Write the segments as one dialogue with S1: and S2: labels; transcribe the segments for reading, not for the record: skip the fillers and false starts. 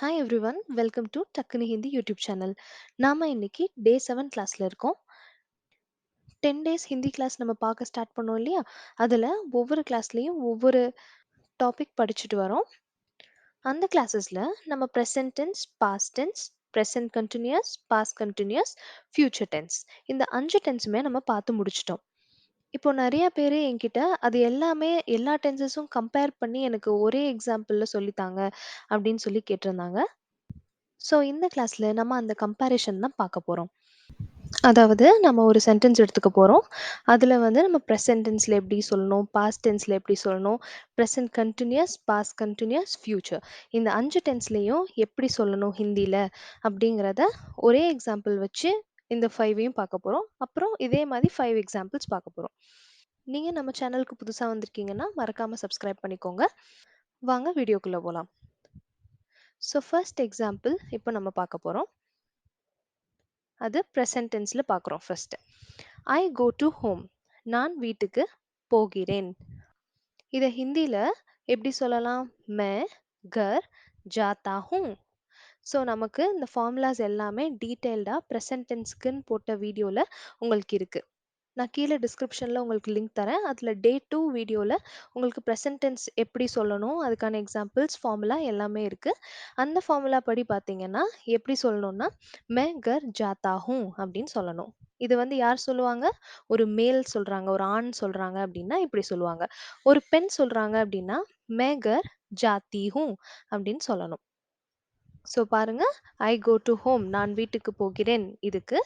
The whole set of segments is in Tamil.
S1: Hi everyone, welcome to டக்குனு ஹிந்தி யூடியூப் சேனல். நாம இன்னைக்கு டே 7 கிளாஸ்ல இருக்கோம். 10 டேஸ் ஹிந்தி கிளாஸ் நம்ம பார்க்க ஸ்டார்ட் பண்ணோம் இல்லையா? அதுல ஒவ்வொரு கிளாஸ்லயும் ஒவ்வொரு டாபிக் படிச்சுட்டு வரோம். அந்த கிளாஸஸ்ல நம்ம present tense, past tense, present continuous, past continuous, future tense இந்த 5 டென்ஸுமே நம்ம பார்த்து முடிச்சிட்டோம். இப்போ நெறைய பேரு என்கிட்ட அது எல்லாமே எல்லா டென்சஸும் கம்பேர் பண்ணி எனக்கு ஒரே எக்ஸாம்பிள்ல சொல்லித்தாங்க அப்படின்னு சொல்லி கேட்டிருந்தாங்க. ஸோ இந்த கிளாஸ்ல நம்ம அந்த கம்பேரிஷன் தான் பார்க்க போறோம். அதாவது நம்ம ஒரு சென்டென்ஸ் எடுத்துக்க போறோம். அதுல வந்து நம்ம பிரசன்ட் டென்ஸ்ல எப்படி சொல்லணும், பாஸ்ட் டென்ஸ்ல எப்படி சொல்லணும், present continuous, past continuous, future இந்த 5 டென்ஸ்லயும் எப்படி சொல்லணும் ஹிந்தில அப்படிங்கிறத ஒரே எக்ஸாம்பிள் வச்சு இந்த 5யும் பார்க்க போறோம். அப்புறம் இதே மாதிரி 5 எக்ஸாம்பிள்ஸ் பார்க்க போறோம். நீங்க நம்ம சேனலுக்கு புதுசா வந்திருக்கீங்கன்னா மறக்காம சப்ஸ்கிரைப் பண்ணிக்கோங்க. வாங்க வீடியோக்குள்ள போலாம். ஸோ ஃபர்ஸ்ட் எக்ஸாம்பிள் இப்போ நம்ம பார்க்க போறோம். அது ப்ரெசன்ட் டென்ஸ்ல பார்க்குறோம் first. I go to home. நான் வீட்டுக்கு போகிறேன். இதை ஹிந்தியில எப்படி சொல்லலாம்? மே கர் ஜாத்தா ஹூம். ஸோ நமக்கு இந்த ஃபார்முலாஸ் எல்லாமே டீட்டெயில்டாக ப்ரெசன்ட் டென்ஸ்க்குன்னு போட்ட வீடியோவில் உங்களுக்கு இருக்குது. நான் கீழே டிஸ்கிரிப்ஷனில் உங்களுக்கு லிங்க் தரேன். அதில் டே 2 வீடியோவில் உங்களுக்கு ப்ரெசன்ட் டென்ஸ் எப்படி சொல்லணும், அதுக்கான எக்ஸாம்பிள்ஸ், ஃபார்முலா எல்லாமே இருக்குது. அந்த ஃபார்முலா படி பார்த்தீங்கன்னா எப்படி சொல்லணும்னா மே கர் ஜாத்தா ஹூம் அப்படின்னு சொல்லணும். இது வந்து யார் சொல்லுவாங்க? ஒரு மேல் சொல்கிறாங்க, ஒரு ஆண் சொல்கிறாங்க அப்படின்னா இப்படி சொல்லுவாங்க. ஒரு பெண் சொல்கிறாங்க அப்படின்னா மே கர் ஜாத்தி ஹூம் அப்படின்னு சொல்லணும். ஸோ பாருங்க, ஐ கோ டு ஹோம், நான் வீட்டுக்கு போகிறேன். இதுக்கு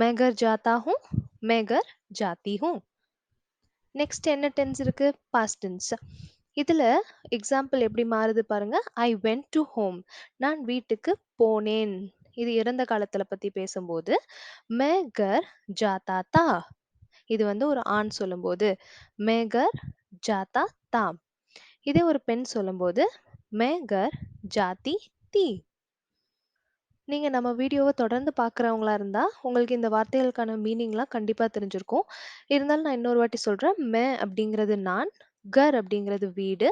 S1: மே கர் ஜாத்தா ஹூம், மே கர் ஜாத்தி ஹூம். நெக்ஸ்ட் என்ன டென்ஸ் இருக்கு? Past tense. இதுல எக்ஸாம்பிள் எப்படி மாறுது பாருங்க. ஐ வென்ட் டு ஹோம், நான் வீட்டுக்கு போனேன். இது இறந்த காலத்துல பத்தி பேசும்போது மே கர் ஜாத்தா தா. இது வந்து ஒரு ஆண் சொல்லும்போது மே கர் ஜாத்தா தா. இதே ஒரு பெண் சொல்லும்போது மே கர் ஜாத்தி தி. நீங்க நம்ம வீடியோவை தொடர்ந்து பார்க்குறவங்களா இருந்தா, உங்களுக்கு இந்த வார்த்தைகளுக்கான மீனிங்லாம் கண்டிப்பா தெரிஞ்சிருக்கும். இருந்தாலும் நான் இன்னொரு வாட்டி சொல்றேன். மே அப்படிங்கிறது நான், கர் அப்படிங்கிறது வீடு,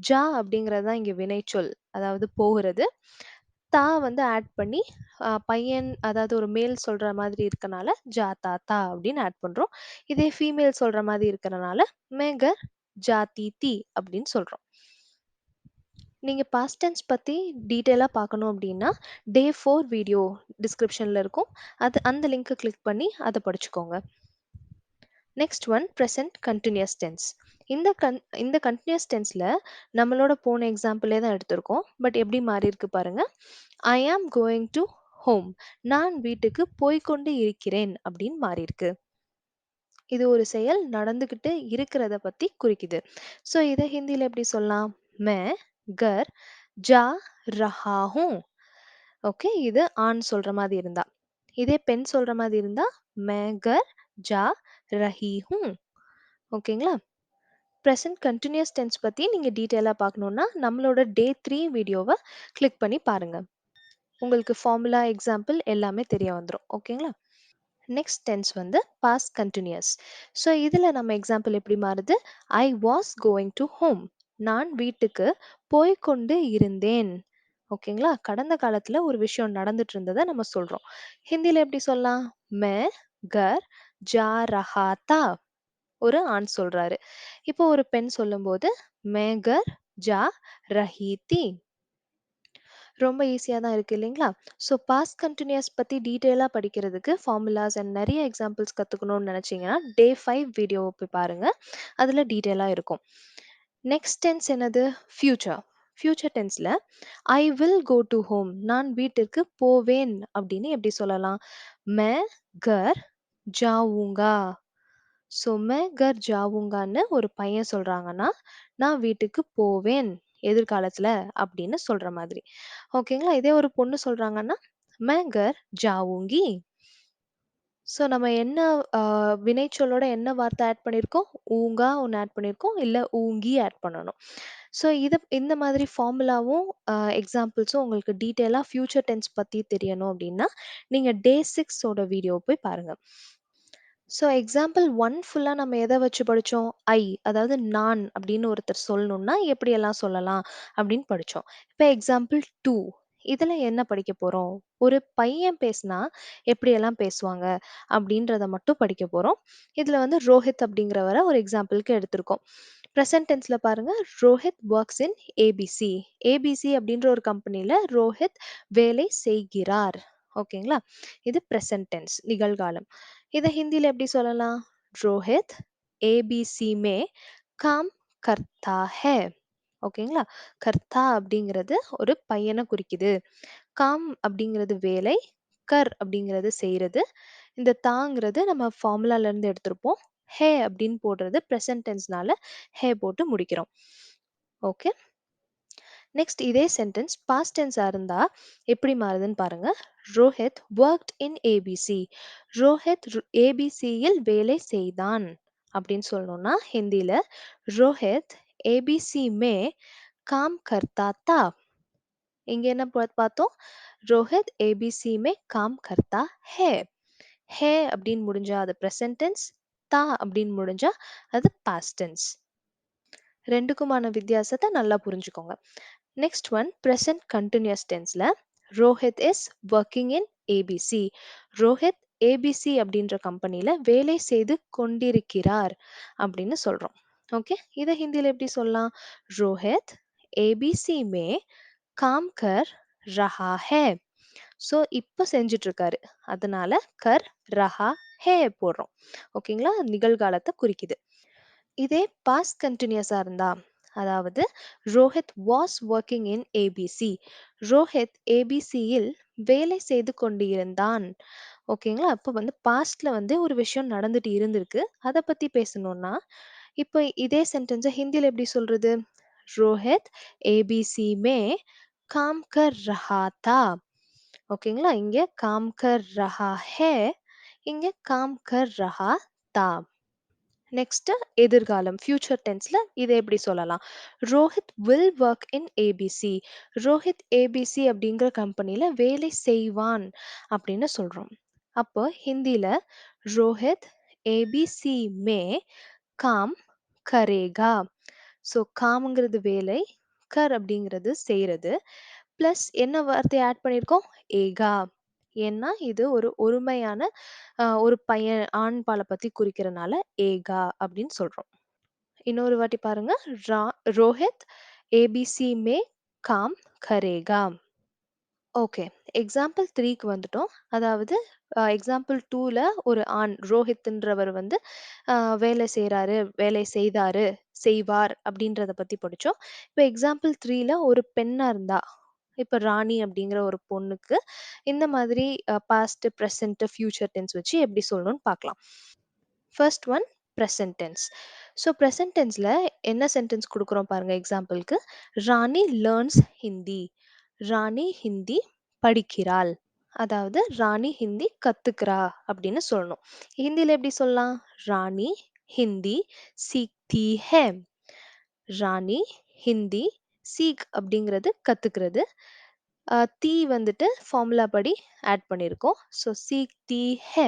S1: ஜா அப்படிங்கிறது தான் இங்க வினைச்சொல், அதாவது போகிறது. தா வந்து ஆட் பண்ணி பையன் அதாவது ஒரு மேல் சொல்ற மாதிரி இருக்கனால ஜாத்தா தா அப்படின்னு ஆட் பண்றோம். இதே ஃபீமேல் சொல்ற மாதிரி இருக்கறனால மே கர் ஜாத்தி தி அப்படின்னு சொல்றோம். நீங்க பாஸ்ட் டென்ஸ் பத்தி டீட்டெயிலா பார்க்கணும் அப்படின்னா, டே 4 வீடியோ டிஸ்கிரிப்ஷன்ல இருக்கும். அந்த லிங்க்க கிளிக் பண்ணி அத படிச்சுக்கோங்க. Next one present continuous tense. இந்த கன்டினியூஸ் டென்ஸ்ல நம்மளோட போன எக்ஸாம்பிளே தான் எடுத்திருக்கோம். பட் எப்படி மாறியிருக்கு பாருங்க. ஐ ஆம் கோயிங் டு ஹோம். நான் வீட்டுக்கு போய்க்கொண்டு இருக்கிறேன் அப்படின்னு மாறியிருக்கு. இது ஒரு செயல் நடந்துகிட்டு இருக்கிறத பத்தி குறிக்குது. ஸோ இதை ஹிந்தியில எப்படி சொல்லலாம்? மே கர் ஜா ரஹா ஹூம். ஓகே, இது ஆண் சொல்ற மாதிரி இருந்தா. இதே பெண் சொல்ற மாதிரி இருந்தா மே கர் ஜா ரஹி ஹூம். ஓகேங்களா? ப்ரெசன்ட் கண்டினியூஸ் டென்ஸ் பத்தி நீங்க டீட்டெயிலா பார்க்கணும்னா நம்மளோட டே 3 வீடியோவை கிளிக் பண்ணி பாருங்க. உங்களுக்கு ஃபார்முலா, எக்ஸாம்பிள் எல்லாமே தெரிய வந்துரும். ஓகேங்களா? நெக்ஸ்ட் டென்ஸ் வந்து பாஸ்ட் கண்டினியூஸ். ஸோ இதில் நம்ம எக்ஸாம்பிள் எப்படி மாறுது? I was going to home. நான் வீட்டுக்கு போய்க்கொண்டு இருந்தேன். ஓகேங்களா? கடந்த காலத்தில் ஒரு விஷயம் நடந்துட்டு இருந்ததை நம்ம சொல்கிறோம். ஹிந்தியில் எப்படி சொல்லலாம்? மே கர் ஜா ரஹா தா. ஒரு ஆண் சொல்றாரு. இப்போ ஒரு பெண் சொல்லும்போது மே கர் ஜா ரஹி தி. ரொம்ப ஈஸியா தான் இருக்கு இல்லைங்களா? ஸோ பாஸ்ட் கன்டினியூஸ் பத்தி டீட்டெயிலா படிக்கிறதுக்கு ஃபார்முலாஸ் அண்ட் நிறைய எக்ஸாம்பிள்ஸ் கத்துக்கணும்னு நினைச்சீங்கன்னா டே 5 வீடியோவை போய் பாருங்க. அதுல டீட்டெயிலா இருக்கும். நெக்ஸ்ட் டென்ஸ் என்னது? ஃபியூச்சர். ஃபியூச்சர் டென்ஸ்ல I will go to home. நான் வீட்டிற்கு போவேன் அப்படின்னு எப்படி சொல்லலாம்? மே கர் ஜாவுங்கா. ஸோ மே கர் ஜாவுங்கான்னு ஒரு பையன் சொல்றாங்கன்னா, நான் வீட்டுக்கு போவேன் எதிர்காலத்துல அப்படின்னு சொல்ற மாதிரி. ஓகேங்களா? இதே ஒரு பொண்ணு சொல்றாங்கன்னா, மே கர் ஜாவுங்கி. ஸோ நம்ம என்ன வினைச்சொல்லோட என்ன வார்த்தை ஆட் பண்ணியிருக்கோம்? ஊங்கா ஒண்ணு ஆட் பண்ணியிருக்கோம். இல்ல ஊங்கி ஆட் பண்ணணும். ஸோ இந்த மாதிரி ஃபார்முலாவும் எக்ஸாம்பிள்ஸும் உங்களுக்கு டீட்டெயிலா ஃபியூச்சர் டென்ஸ் பத்தி தெரியணும் அப்படின்னா, நீங்க டே 6 ஓட வீடியோ போய் பாருங்க. ஸோ எக்ஸாம்பிள் 1 ஃபுல்லா நம்ம எத வச்சு படிச்சோம்? ஐ, அதாவது நான் அப்படின்னு ஒருத்தர் சொல்லணும்னா எப்படியெல்லாம் சொல்லலாம் அப்படின்னு படிச்சோம். இப்போ எக்ஸாம்பிள் 2 இதுல என்ன படிக்க போறோம்? ஒரு பையன் பேசினா எப்படியெல்லாம் பேசுவாங்க அப்படின்றத மட்டும் படிக்க போறோம். இதுல வந்து ரோஹித் அப்படிங்கிறவர ஒரு எக்ஸாம்பிளுக்கு எடுத்திருக்கோம். பிரசன்ட் டென்ஸ்ல பாருங்க, Rohit works in ABC. ABC அப்படின்ற ஒரு கம்பெனில ரோஹித் வேலை செய்கிறார். ஓகேங்களா? இது பிரசன்ட் டென்ஸ், நிகழ்காலம். இதை ஹிந்தில எப்படி சொல்லலாம்? ரோஹித் ஏபிசி மே காம் கர்த்தா ஹே. ஓகேங்களா? கர்த்தா அப்படிங்கிறது ஒரு பையனை குறிக்குது. காம் அப்படிங்கிறது வேலை, கர் அப்படிங்கிறது செய்யறது. இந்த தாங்கிறது நம்ம ஃபார்முலால இருந்து எடுத்திருப்போம். ஹே அப்படின்னு போடுறது பிரசன்ட் டென்ஸ்னால ஹே போட்டு முடிக்கிறோம். ஓகே. நெக்ஸ்ட் இதே சென்டென்ஸ் பாஸ்ட் டென்ஸா இருந்தா எப்படி மாறுதுன்னு பாருங்க. Rohit worked in ABC. Rohit ஏபிசியில் வேலை செய்தான் அப்படின்னு சொல்லணும்னா ஹிந்தில ரோஹித் ஏபிசி மே காம் கர்த்தா தா. இங்க என்ன பார்த்தோம்? ரோஹித் ஏபிசி மே காம் கர்த்தா ஹே. ஹே அப்படின்னு முடிஞ்சா அது பிரசன்ட் டென்ஸ், தா அப்படின்னு முடிஞ்சா அது பாஸ்ட் டென்ஸ். ரெண்டுக்குமான வித்தியாசத்தை நல்லா புரிஞ்சுக்கோங்க. நெக்ஸ்ட் ஒன் பிரசன்ட் கண்டினியூஸ் டென்ஸ்ல Rohit is working in ABC. Rohit ABC அப்படின்ற கம்பெனில வேலை செய்து கொண்டிருக்கிறார் அப்படின்னு சொல்றோம். ஓகே, இதை ஹிந்தியில் எப்படி சொல்லலாம்? ரோஹித் ஏபிசி மே காம் கர் ரஹா ஹே. ஸோ இப்போ செஞ்சுட்டு இருக்காரு, அதனால கர் ரஹா ஹே போடுறோம். ஓகேங்களா? நிகழ்காலத்தை குறிக்குது. இதே பாஸ்ட் கண்டினியூஸா இருந்தா, அதாவது Rohit was working in ABC. Rohit ஏபிசியில் வேலை செய்து கொண்டு இருந்தான். ஓகேங்களா? அப்போ வந்து பாஸ்ட்ல வந்து ஒரு விஷயம் நடந்துட்டு இருந்திருக்கு, அதை பத்தி பேசணும்னா இப்போ இதே சென்டென்ஸை ஹிந்தியில் எப்படி சொல்றது? ரோஹித் ஏபிசி மே காம் கர் ரஹா தா. ஓகேங்களா? இங்க காம் கர் ரஹா ஹே, இங்க காம் கர் ரஹா தா. நெக்ஸ்ட் எதிர்காலம் ஃபியூச்சர் டென்ஸ்ல இதை எப்படி சொல்லலாம்? Rohit will work in ABC. Rohit ABC அப்படிங்கிற கம்பெனில வேலை செய்வான் அப்படின்னு சொல்றோம். அப்போ ஹிந்தில ரோஹித் ஏபிசி மே காம் கரேகா. ஸோ காம்ங்கிறது வேலை, கர் அப்படிங்கிறது செய்யறது, பிளஸ் என்ன வார்த்தை ஆட் பண்ணியிருக்கோம்? ஏகா. ஏன்னா இது ஒரு ஒருமையான ஒரு பையன் ஆண் பாலை பத்தி குறிக்கிறனால ஏகா அப்படின்னு சொல்றோம். இன்னொரு வாட்டி பாருங்க. ரோஹித் ஏபிசி மே காம் கரேகா. ஓகே, எக்ஸாம்பிள் 3க்கு வந்துட்டோம். அதாவது எக்ஸாம்பிள் 2ல ஒரு ஆண் ரோஹித்ன்றவர் வந்து வேலை செய்றாரு, வேலை செய்தாரு, செய்வார் அப்படின்றத பத்தி படிச்சோம். இப்போ எக்ஸாம்பிள் 3ல ஒரு பெண்ணா இருந்தா, இப்ப ராணி அப்படிங்கிற ஒரு பொண்ணுக்கு இந்த மாதிரி பாஸ்ட், பிரசன்ட், ஃபியூச்சர் டென்ஸ் வச்சு எப்படி சொல்லணும்னு பார்க்கலாம். First one present tense. So present டென்ஸ்ல என்ன சென்டென்ஸ் கொடுக்குறோம் பாருங்க எக்ஸாம்பிளுக்கு. ராணி லேர்ன்ஸ் ஹிந்தி. ராணி ஹிந்தி படிக்கிறாள். அதாவது ராணி ஹிந்தி கத்துக்கிறா அப்படின்னு சொல்லணும். ஹிந்தியில எப்படி சொல்லலாம்? ராணி ஹிந்தி சீக்தி ஹே. ராணி ஹிந்தி சீக் அப்படிங்கிறது கத்துக்கிறது. தீ வந்துட்டு ஃபார்முலா படி ஆட் பண்ணியிருக்கோம். ஸோ சீக்தி ஹே.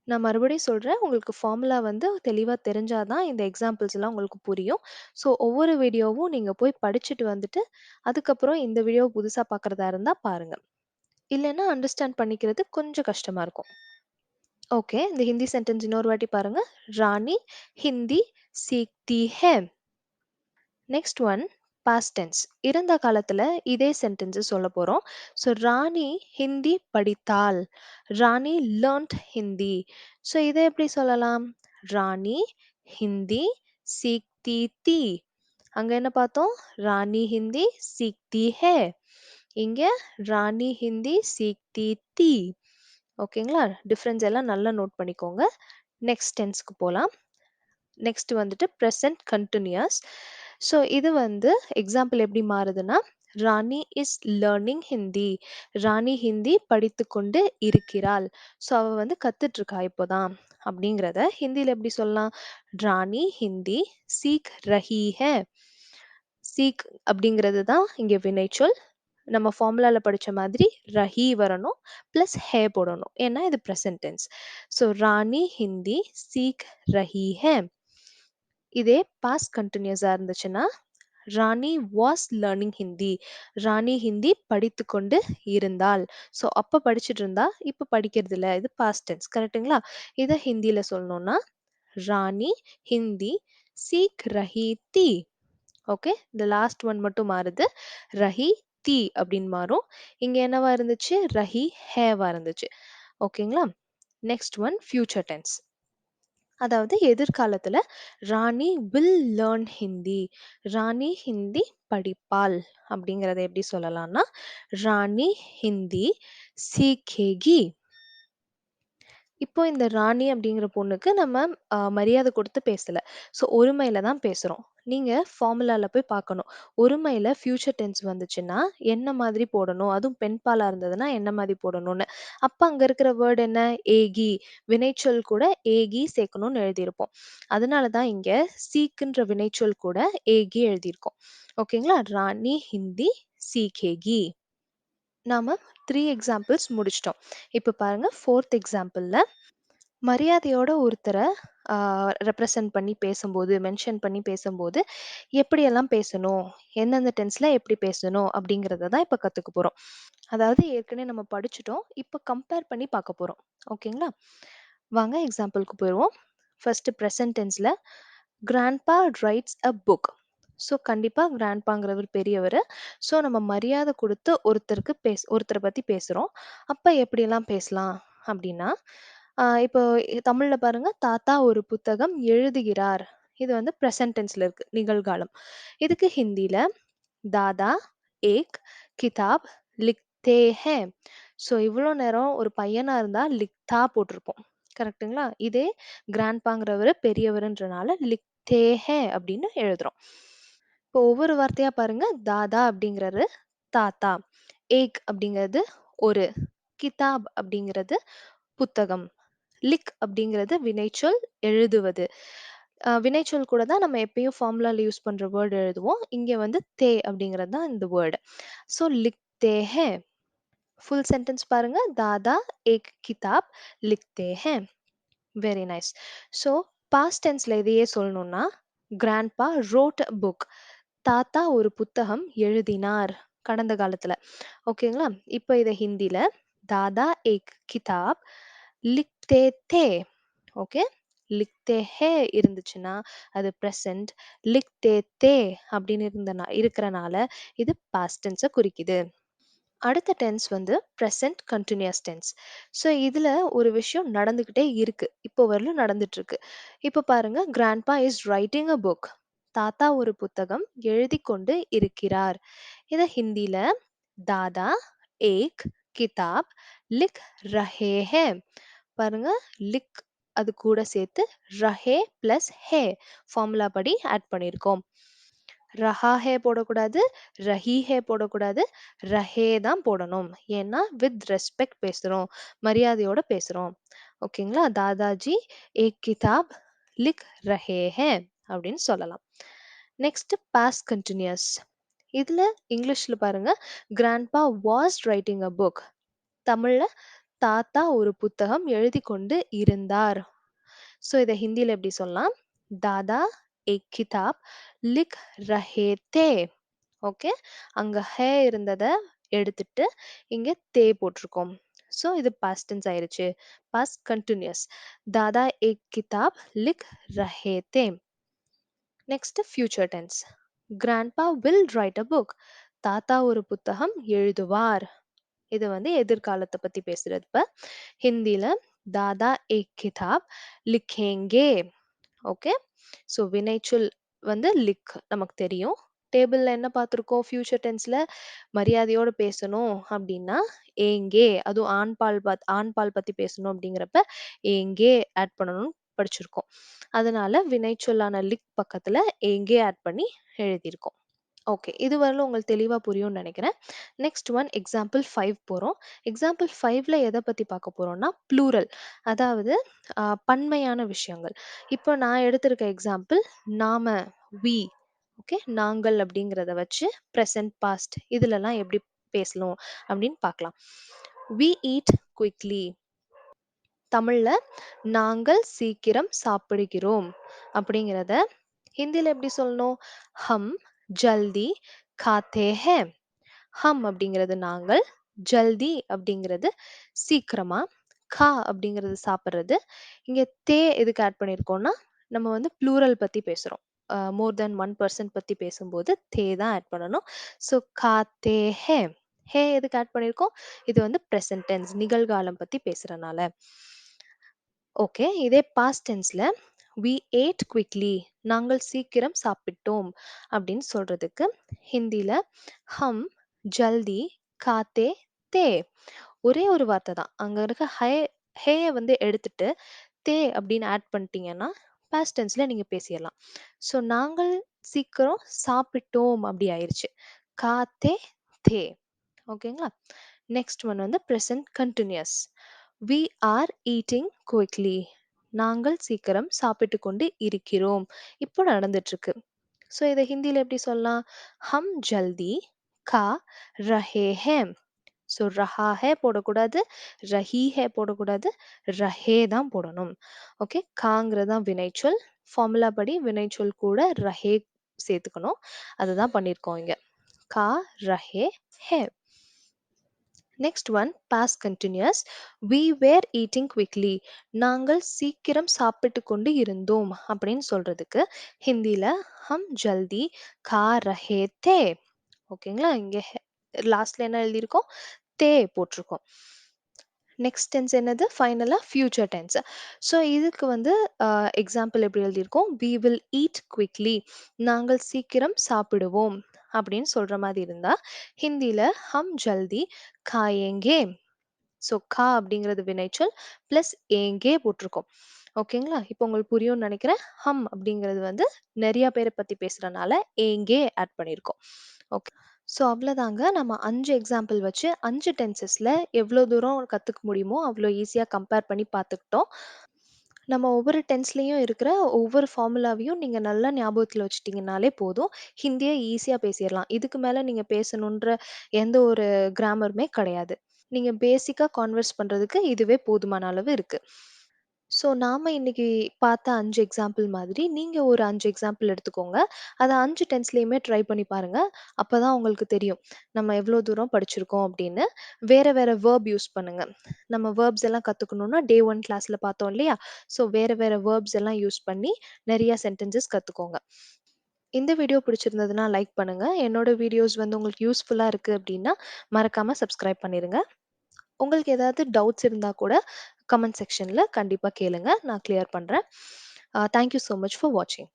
S1: நான் மறுபடியும் சொல்றேன். உங்களுக்கு ஃபார்முலா வந்து தெளிவா தெரிஞ்சா தான் இந்த எக்ஸாம்பிள்ஸ்லாம் உங்களுக்கு புரியும். ஸோ ஒவ்வொரு வீடியோவும் நீங்க போய் படிச்சுட்டு வந்துட்டு, அதுக்கப்புறம் இந்த வீடியோ புதுசா பார்க்குறதா இருந்தா பாருங்க. இல்லன்னா அண்டர்ஸ்டாண்ட் பண்ணிக்கிறது கொஞ்சம் கஷ்டமா இருக்கும். ஓகே, இந்த ஹிந்தி சென்டென்ஸ் இன்னொரு வாட்டி பாருங்க. ராணி ஹிந்தி சீக்தி ஹே. Next one past tense. இறந்த காலத்துல இதே சென்டென்ஸ் சொல்ல போறோம். ஸோ ராணி ஹிந்தி படித்தாள். ராணி லேர்ன்ட் ஹிந்தி. ஸோ இதை எப்படி சொல்லலாம்? ராணி ஹிந்தி சீக்தி தி. அங்க என்ன பார்த்தோம்? ராணி ஹிந்தி சீக்தி ஹே. இங்க ராணி ஹிந்தி சீக்தி தி. ஓகேங்களா? டிஃப்ரென்ஸ் எல்லாம் நல்லா நோட் பண்ணிக்கோங்க. நெக்ஸ்ட் டென்ஸ்க்கு போலாம். நெக்ஸ்ட் வந்துட்டு ப்ரெசன்ட் கண்டினியூஸ். ஸோ இது வந்து எக்ஸாம்பிள் எப்படி மாறுதுன்னா, ராணி இஸ் லேர்னிங் ஹிந்தி. ராணி ஹிந்தி படித்து கொண்டு இருக்கிறாள். ஸோ அவ வந்து கத்துட்டு இருக்கா இப்போதான் அப்படிங்கிறத ஹிந்தியில் எப்படி சொல்லலாம்? ராணி ஹிந்தி சீக் ரஹி ஹே. சீக் அப்படிங்கிறது தான் இங்கே வினைச்சொல். நம்ம ஃபார்முலால படிச்ச மாதிரி ரஹி வரணும், பிளஸ் ஹே போடணும். ஏன்னா இது present tense. So Rani Hindi seek ரஹி ஹே. இதே பாஸ்ட் கண்டினியூஸா இருந்துச்சுன்னா, ராணி வாஸ் லேர்னிங் ஹிந்தி. ராணி ஹிந்தி படித்து கொண்டு இருந்தாள். ஸோ அப்போ படிச்சுட்டு இருந்தா, இப்போ படிக்கிறது இல்ல. இது பாஸ்ட் டென்ஸ். கரெக்ட்டுங்களா? இதை ஹிந்தியில சொல்லணும்னா ராணி ஹிந்தி சீக் ரஹி தி. ஓகே, இந்த லாஸ்ட் ஒன் மட்டும் மாறுது. ரஹி தி அப்படின்னு மாறும். இங்க என்னவா இருந்துச்சு? ரஹி ஹேவா இருந்துச்சு. ஓகேங்களா? Next one future tense. அதாவது எதிர்காலத்துல ராணி வில் லேர்ன் ஹிந்தி. ராணி ஹிந்தி படிப்பாள் அப்படிங்கறத எப்படி சொல்லலாம்னா ராணி ஹிந்தி சீக்கேகி. இப்போ இந்த ராணி அப்படிங்கிற பொண்ணுக்கு நம்ம மரியாதை கொடுத்து பேசல. ஸோ ஒருமையில தான் பேசுறோம். நீங்க ஃபார்முலால போய் பார்க்கணும். ஒருமையில ஃபியூச்சர் டென்ஸ் வந்துச்சுன்னா என்ன மாதிரி போடணும்? அதுவும் பெண் பாலா இருந்ததுன்னா என்ன மாதிரி போடணும்னு. அப்ப அங்க இருக்கிற வேர்ட் என்ன? ஏகி. வினைச்சொல் கூட ஏகி சேர்க்கணும்னு எழுதியிருப்போம். அதனால தான் இங்க சீக்குன்ற வினைச்சொல் கூட ஏகி எழுதியிருக்கோம். ஓகேங்களா? ராணி ஹிந்தி சீக்கேகி. நாம 3 எக்ஸாம்பிள்ஸ் முடிச்சிட்டோம். இப்ப பாருங்க 4th எக்ஸாம்பிள்ல மரியாதையோட ஒருத்தர ரெப்ரசன்ட் பண்ணி பேசும்போது, மென்ஷன் பண்ணி பேசும்போது, எப்படியெல்லாம் பேசணும்? எந்தெந்த டென்ஸ்ல எப்படி பேசணும்? அப்படிங்கிறத தான் இப்ப கத்துக்க போறோம். அதாவது ஏற்கனவே நம்ம படிச்சுட்டோம். இப்ப கம்பேர் பண்ணி பார்க்க போறோம். ஓகேங்களா? வாங்க எக்ஸாம்பிள்க்கு போயிருவோம். ஃபர்ஸ்ட் பிரசன்ட் டென்ஸ்ல grandpa writes a book. So கண்டிப்பா கிராண்ட்பாங்கிறவர் பெரியவர். ஸோ நம்ம மரியாதை கொடுத்து ஒருத்தரை பத்தி பேசுறோம். அப்ப எப்படியெல்லாம் பேசலாம் அப்படின்னா, இப்போ தமிழ்ல பாருங்க, தாத்தா ஒரு புத்தகம் எழுதுகிறார். இது வந்து பிரசன்ட் டென்ஸ்ல இருக்கு, நிகழ்காலம். இதுக்கு ஹிந்தில தாதா ஏக் கிதாப் லிக்தே ஹே. ஸோ இவ்வளோ நேரம் ஒரு பையனா இருந்தா லிக்தா போட்டிருப்போம். கரெக்ட்டுங்களா? இதே கிராண்ட்பாங்கிறவர் பெரியவர்ன்றனால லிக்தே ஹே அப்படின்னு எழுதுறோம். இப்போ ஒவ்வொரு வார்த்தையா பாருங்க. தாதா அப்படிங்கிறது தாத்தா, ஏக் அப்படிங்கிறது ஒரு, கிதாப் அப்படிங்கிறது புத்தகம், லிக் அப்படிங்கிறது வினைச்சொல் எழுதுவது. வினைச்சொல் கூட தான் நம்ம எப்பயும் ஃபார்முலால யூஸ் பண்ற வேர்ட் எழுதுவோம். இங்க வந்து தே அப்படிங்கிறது தான் இந்த வேர்டு. ஸோ லிக்தே ஹே. ஃபுல் சென்டென்ஸ் பாருங்க. தாதா ஏக் கிதாப் லிக்தே ஹே. Very nice. ஸோ பாஸ்ட் டென்ஸ்ல இதையே சொல்லணும்னா கிராண்ட்பா ரோட் அ புக். தாத்தா ஒரு புத்தகம் எழுதினார் கடந்த காலத்துல. ஓகேங்களா? இப்போ இதை ஹிந்தில தாதா ஏக் கிதாப் லிக்தே தே. ஓகே, லிக்தே ஹே இருந்துச்சுன்னா அது ப்ரெசன்ட். லிக்தே தே அப்படின்னு இருக்கிறனால இது பாஸ்ட் டென்ஸை குறிக்குது. அடுத்த டென்ஸ் வந்து ப்ரெசன்ட் கண்டினியூஸ் டென்ஸ். ஸோ இதில் ஒரு விஷயம் நடந்துக்கிட்டே இருக்கு, இப்போ வரலும் நடந்துட்டு இருக்கு. இப்போ பாருங்க, grandpa is writing a book. தாத்தா ஒரு புத்தகம் எழுதி கொண்டு இருக்கிறார். இதை ஹிந்தில தாதா ஏக் கிதாப் லிக் ரஹே ஹே. பாருங்க, லிக் அது கூட சேர்த்து ரஹே பிளஸ் ஹே ஃபார்முலா படி ஆட் பண்ணியிருக்கோம். ரஹா ஹே போடக்கூடாது, ரஹி ஹே போடக்கூடாது, ரஹே தான் போடணும். ஏன்னா வித் ரெஸ்பெக்ட் பேசுறோம், மரியாதையோட பேசுறோம். ஓகேங்களா? தாதாஜி ஏக் கிதாப் லிக் ரஹே ஹே அப்படின்னு சொல்லலாம். Next past continuous. இதுல இங்கிலீஷ்ல பாருங்க, grandpa was writing a book. தமிழ்ல தாத்தா ஒரு புத்தகம் எழுதி கொண்டு இருந்தார். ஸோ இதை ஹிந்தியில் எப்படி சொல்லலாம்? தாதா ஏக் கிதாப் லிக் ரஹே தே. ஓகே, அங்க ஹே இருந்ததை எடுத்துட்டு இங்க தே போட்டிருக்கோம். ஸோ இது பாஸ்ட் டென்ஸ் ஆயிருச்சு. Past continuous. தாதா ஏக் கிதாப் லிக் ரஹே தே. Next future tense. Grandpa will write a book. தாத்தா ஒரு புத்தகம் எழுதுவார். இது வந்து எதிர்காலத்தை பத்தி பேசுறது. இப்ப ஹிந்தில தாதா ஏக் கிதாப் லிக்கேங்கே. ஓகே, ஸோ வினைச்சொல் வந்து லிக் நமக்கு தெரியும். டேபிள்ல என்ன பார்த்துருக்கோம்? ஃபியூச்சர் டென்ஸ்ல மரியாதையோட பேசணும் அப்படின்னா ஏங்கே, அதுவும் ஆண் பால் பத்தி பேசணும் அப்படிங்கிறப்ப ஏங்கே ஆட் பண்ணணும்னு படிச்சிருக்கோம். அதனால வினைச்சொல்லான லிக் பக்கத்துல ஏங்கே ஆட் பண்ணி எழுதியிருக்கோம். ஓகே, இது வரலும் உங்களுக்கு தெளிவா புரியும்னு நினைக்கிறேன். நெக்ஸ்ட் ஒன் எக்ஸாம்பிள் 5 போறோம். எக்ஸாம்பிள் 5ல எதை பத்தி பார்க்க போறோம்னா ப்ளூரல், அதாவது பன்மையான விஷயங்கள். இப்போ நான் எடுத்திருக்க எக்ஸாம்பிள் நாம, வி. ஓகே, நாங்கள் அப்படிங்கிறத வச்சு ப்ரெசன்ட் பாஸ்ட் இதுலலாம் எப்படி பேசலாம் அப்படின்னு பார்க்கலாம். We eat quickly. தமிழ்ல நாங்கள் சீக்கிரம் சாப்பிடுகிறோம் அப்படிங்கிறத ஹிந்தில எப்படி சொல்லணும்? ஹம் ஜல்தி खाते हैं. ஹம் அப்படிங்கிறது நாங்கள், ஜல்தி அப்படிங்கிறது சீக்கிரமா, கா அப்படிங்கிறது சாப்பிடுறது. இங்க தே எதுக்கு ஆட் பண்ணியிருக்கோம்னா, நம்ம வந்து ப்ளூரல் பத்தி பேசுறோம். மோர் தென் ஒன் பர்சன் பத்தி பேசும்போது தே தான் ஆட் பண்ணணும். ஸோ காத்தே ஹே. ஹே எதுக்கு ஆட் பண்ணியிருக்கோம்? இது வந்து ப்ரெசன்ட் டென்ஸ், நிகழ்காலம் பத்தி பேசுறனால. ஓகே. இதே பாஸ்ட் டென்ஸ்ல we ate quickly, நாங்கள் சீக்கிரம் சாப்பிட்டோம் அப்படின்னு சொல்றதுக்கு ஹிந்தில ஹம் ஜல்தி காத்தே தே. ஒரே ஒரு வார்த்தை தான். அங்க இருக்க ஹேய வந்து எடுத்துட்டு தே அப்படின்னு ஆட் பண்ணிட்டீங்கன்னா பாஸ்ட் டென்ஸ்ல நீங்க பேசிடலாம். ஸோ நாங்கள் சீக்கிரம் சாப்பிட்டோம் அப்படி ஆயிருச்சு. காத்தே தே. ஓகேங்களா? நெக்ஸ்ட் ஒன் வந்து present continues. we are eating quickly, நாங்கள் சீக்கிரம் சாப்பிட்டு கொண்டு இருக்கிறோம். இப்போ நடந்துட்டு இருக்கு. ஸோ இதை ஹிந்தியில் எப்படி சொல்லலாம்? ஹம் ஜல்தி கா ரஹே ஹே. ஸோ ரஹா ஹே போடக்கூடாது, ரஹி ஹே போடக்கூடாது, ரஹே தான் போடணும். ஓகே. காங்கிறது தான் வினைச்சொல். ஃபார்முலா படி வினைச்சொல் கூட ரஹே சேர்த்துக்கணும். அதுதான் பண்ணியிருக்கோம் இங்க. கா ரஹே ஹே. Next one past continuous. we were eating quickly, நாங்கள் சீக்கிரம் சாப்பிட்டு கொண்டு இருந்தோம் அப்படின்னு சொல்றதுக்கு ஹிந்தில ஹம் ஜல்தி கா ரஹே தே. ஓகேங்களா? இங்க லாஸ்ட்ல என்ன எழுதியிருக்கோம்? தே போட்டிருக்கோம். நெக்ஸ்ட் டென்ஸ் என்னது? ஃபைனலா ஃபியூச்சர் டென்ஸ். ஸோ இதுக்கு வந்து எக்ஸாம்பிள் எப்படி எழுதியிருக்கோம்? we will eat quickly, நாங்கள் சீக்கிரம் சாப்பிடுவோம் அப்படின்னு சொல்ற மாதிரி இருந்தா ஹிந்தில ஹம் ஜல்தி காயேங்கே. ஸோ கா அப்படிங்கிறது வினைச்சொல் பிளஸ் ஏங்கே போட்டிருக்கோம். ஓகேங்களா? இப்போ உங்களுக்கு புரியும்னு நினைக்கிறேன். ஹம் அப்படிங்கிறது வந்து நிறைய பேரை பத்தி பேசுறனால ஏங்கே ஆட் பண்ணியிருக்கோம். ஓகே. ஸோ அவ்வளோதாங்க. நம்ம 5 எக்ஸாம்பிள் வச்சு 5 டென்சஸ்ல எவ்வளோ தூரம் கற்றுக்க முடியுமோ அவ்வளோ ஈஸியாக கம்பேர் பண்ணி பார்த்துக்கிட்டோம். நம்ம ஒவ்வொரு டென்ஸ்லயும் இருக்கிற ஒவ்வொரு ஃபார்முலாவையும் நீங்க நல்லா ஞாபகத்துல வச்சுட்டீங்கனாலே போதும். ஹிந்திய ஈஸியா பேசிறலாம். இதுக்கு மேல நீங்க பேசணுன்ற எந்த ஒரு கிராமருமே கிடையாது. நீங்க பேசிக்கா கான்வர்ஸ் பண்றதுக்கு இதுவே போதுமான அளவு இருக்கு. ஸோ நாம இன்னைக்கு பார்த்த 5 எக்ஸாம்பிள் மாதிரி நீங்க ஒரு 5 எக்ஸாம்பிள் எடுத்துக்கோங்க. அத 5 டென்ஸ்லயுமே ட்ரை பண்ணி பாருங்க. அப்பதான் உங்களுக்கு தெரியும். நம்ம எவ்வளோ தூரம் படிச்சிருக்கோம் அப்படின்னு. வேற வேற வெர்ப் யூஸ் பண்ணுங்க. நம்ம வெர்ப்ஸ் எல்லாம் கத்துக்கணும்னா டே 1 கிளாஸ்ல பார்த்தோம் இல்லையா? ஸோ வேற வேற வெர்ப்ஸ் எல்லாம் யூஸ் பண்ணி நிறைய சென்டென்சஸ் கத்துக்கோங்க. இந்த வீடியோ பிடிச்சிருந்ததுன்னா லைக் பண்ணுங்க. என்னோட வீடியோஸ் வந்து உங்களுக்கு யூஸ்ஃபுல்லா இருக்கு அப்படின்னா மறக்காம சப்ஸ்கிரைப் பண்ணிருங்க. உங்களுக்கு ஏதாவது டவுட்ஸ் இருந்தா கூட கமெண்ட் செக்ஷன்ல கண்டிப்பா கேளுங்க. நான் கிளியர் பண்றேன். Thank you so much for watching.